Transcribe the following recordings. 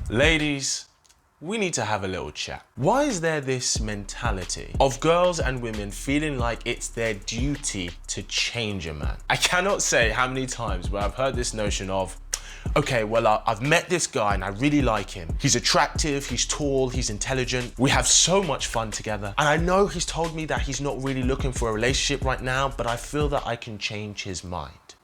Ladies, we need to have a little chat. Why is there this mentality of girls and women feeling like it's their duty to change a man? I cannot say how many times where I've heard this notion of, okay, well, I've met this guy and I really like him. He's attractive, he's tall, he's intelligent. We have so much fun together. And I know he's told me that he's not really looking for a relationship right now, but I feel that I can change his mind.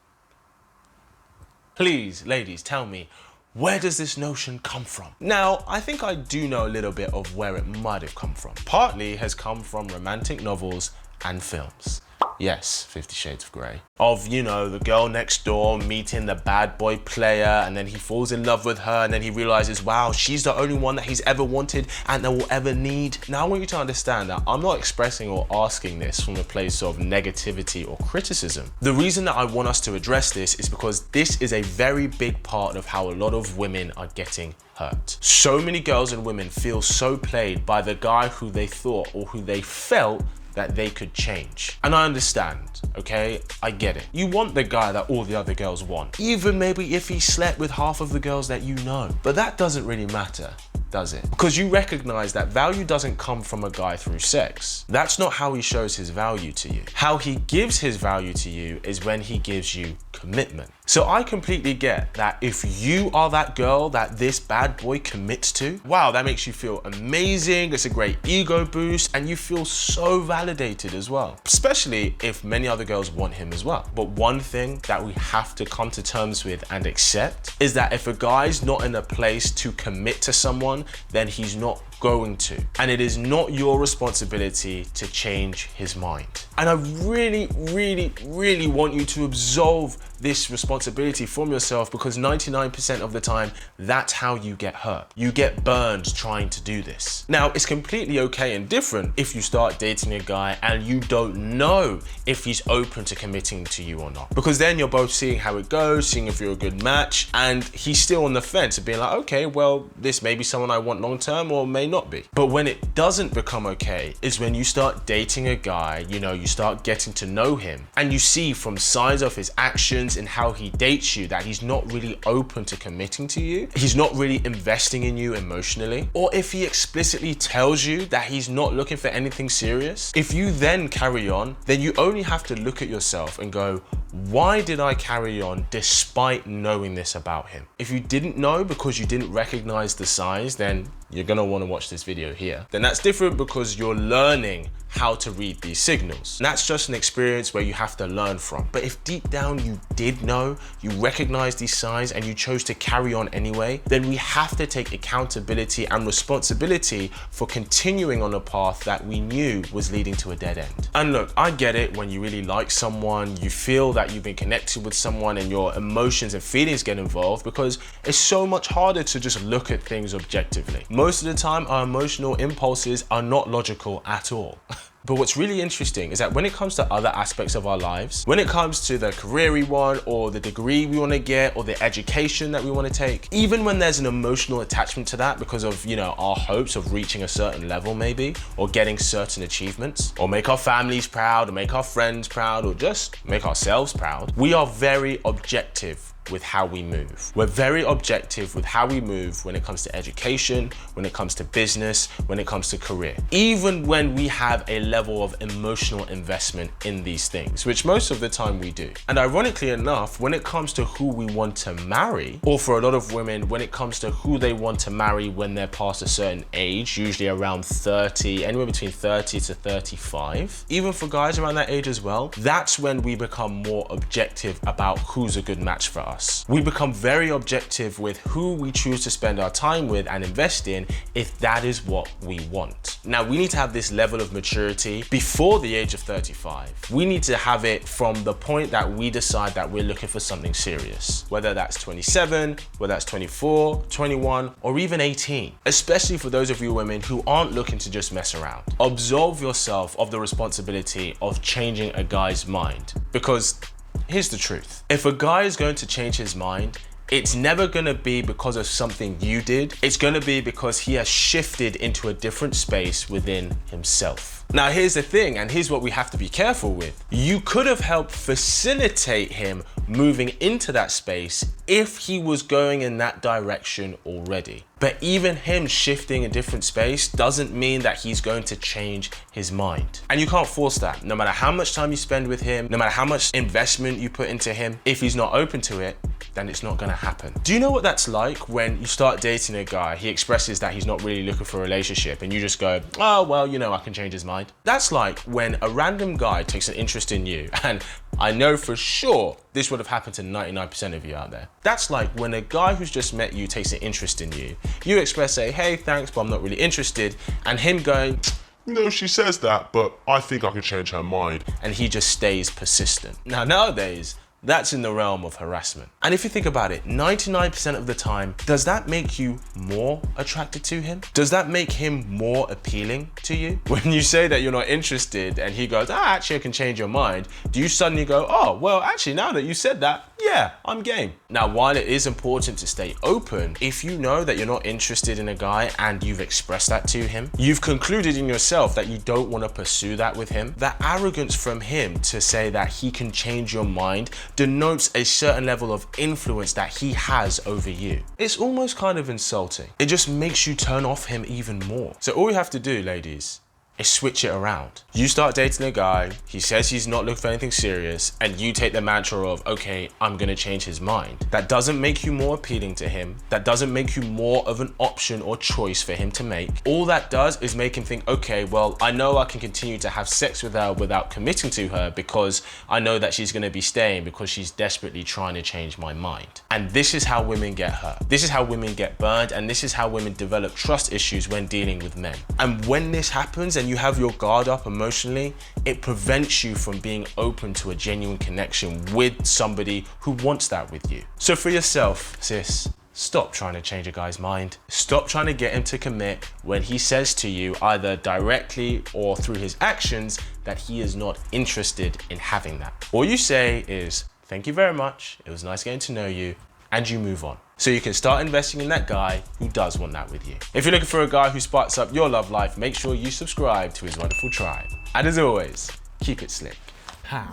Please, ladies, tell me, where does this notion come from? Now, I think I do know a little bit of where it might have come from. Partly has come from romantic novels and films. Yes, 50 Shades of Grey. Of, you know, the girl next door meeting the bad boy player, and then he falls in love with her, and then he realizes, wow, she's the only one that he's ever wanted and that will ever need. Now I want you to understand that I'm not expressing or asking this from a place of negativity or criticism. The reason that I want us to address this is because this is a very big part of how a lot of women are getting hurt. So many girls and women feel so played by the guy who they thought or who they felt that they could change. And I understand, okay? I get it. You want the guy that all the other girls want, even maybe if he slept with half of the girls that you know. But that doesn't really matter, does it? Because you recognize that value doesn't come from a guy through sex. That's not how he shows his value to you. How he gives his value to you is when he gives you commitment. So I completely get that if you are that girl that this bad boy commits to, wow, that makes you feel amazing, it's a great ego boost, and you feel so validated as well. Especially if many other girls want him as well. But one thing that we have to come to terms with and accept is that if a guy's not in a place to commit to someone, then he's not going to. And it is not your responsibility to change his mind. And I really, really, really want you to absolve this responsibility from yourself, because 99% of the time, that's how you get hurt. You get burned trying to do this. Now, it's completely okay and different if you start dating a guy and you don't know if he's open to committing to you or not. Because then you're both seeing how it goes, seeing if you're a good match, and he's still on the fence of being like, okay, well, this may be someone I want long term or may not be. But when it doesn't become okay is when you start dating a guy, you know, you start getting to know him, and you see from signs of his actions and how he dates you that he's not really open to committing to you. He's not really investing in you emotionally. Or if he explicitly tells you that he's not looking for anything serious, if you then carry on, then you only have to look at yourself and go, why did I carry on despite knowing this about him? If you didn't know because you didn't recognize the signs, then you're gonna wanna watch this video here. Then that's different because you're learning how to read these signals. And that's just an experience where you have to learn from. But if deep down you did know, you recognize these signs and you chose to carry on anyway, then we have to take accountability and responsibility for continuing on a path that we knew was leading to a dead end. And look, I get it when you really like someone, you feel that you've been connected with someone and your emotions and feelings get involved, because it's so much harder to just look at things objectively. Most of the time, our emotional impulses are not logical at all. But what's really interesting is that when it comes to other aspects of our lives, when it comes to the career we want, or the degree we want to get, or the education that we want to take, even when there's an emotional attachment to that because of, you know, our hopes of reaching a certain level maybe, or getting certain achievements, or make our families proud, or make our friends proud, or just make ourselves proud, we are very objective with how we move. We're very objective with how we move when it comes to education, when it comes to business, when it comes to career. Even when we have a level of emotional investment in these things, which most of the time we do. And ironically enough, when it comes to who we want to marry, or for a lot of women, when it comes to who they want to marry when they're past a certain age, usually around 30, anywhere between 30 to 35, even for guys around that age as well, that's when we become more objective about who's a good match for us. We become very objective with who we choose to spend our time with and invest in if that is what we want. Now, we need to have this level of maturity before the age of 35. We need to have it from the point that we decide that we're looking for something serious, whether that's 27, whether that's 24, 21, or even 18, especially for those of you women who aren't looking to just mess around. Absolve yourself of the responsibility of changing a guy's mind, because here's the truth. If a guy is going to change his mind, It's never gonna be because of something you did. It's gonna be because he has shifted into a different space within himself. Now, here's the thing, and here's what we have to be careful with. You could have helped facilitate him moving into that space if he was going in that direction already. But even him shifting a different space doesn't mean that he's going to change his mind. And you can't force that. No matter how much time you spend with him, no matter how much investment you put into him, if he's not open to it, then it's not gonna happen. Do you know what that's like when you start dating a guy, he expresses that he's not really looking for a relationship, and you just go, oh, well, you know, I can change his mind? That's like when a random guy takes an interest in you, and I know for sure this would have happened to 99% of you out there. That's like when a guy who's just met you takes an interest in you, you express, say, hey, thanks, but I'm not really interested, and him going, no, she says that, but I think I can change her mind. And he just stays persistent. Now, nowadays, that's in the realm of harassment. And if you think about it, 99% of the time, does that make you more attracted to him? Does that make him more appealing to you? When you say that you're not interested and he goes, actually I can change your mind, do you suddenly go, oh, well, actually now that you said that, yeah, I'm game. Now, while it is important to stay open, if you know that you're not interested in a guy and you've expressed that to him, you've concluded in yourself that you don't want to pursue that with him, that arrogance from him to say that he can change your mind denotes a certain level of influence that he has over you. It's almost kind of insulting. It just makes you turn off him even more. So all you have to do, ladies, is switch it around. You start dating a guy, he says he's not looking for anything serious, and you take the mantra of, okay, I'm gonna change his mind. That doesn't make you more appealing to him. That doesn't make you more of an option or choice for him to make. All that does is make him think, okay, well, I know I can continue to have sex with her without committing to her because I know that she's gonna be staying because she's desperately trying to change my mind. And this is how women get hurt. This is how women get burned, and this is how women develop trust issues when dealing with men. And when this happens and you have your guard up emotionally, it prevents you from being open to a genuine connection with somebody who wants that with you. So for yourself, sis, stop trying to change a guy's mind. Stop trying to get him to commit when he says to you, either directly or through his actions, that he is not interested in having that. All you say is, thank you very much, it was nice getting to know you, and you move on. So you can start investing in that guy who does want that with you. If you're looking for a guy who sparks up your love life, make sure you subscribe to his wonderful tribe. And as always, keep it slick. How?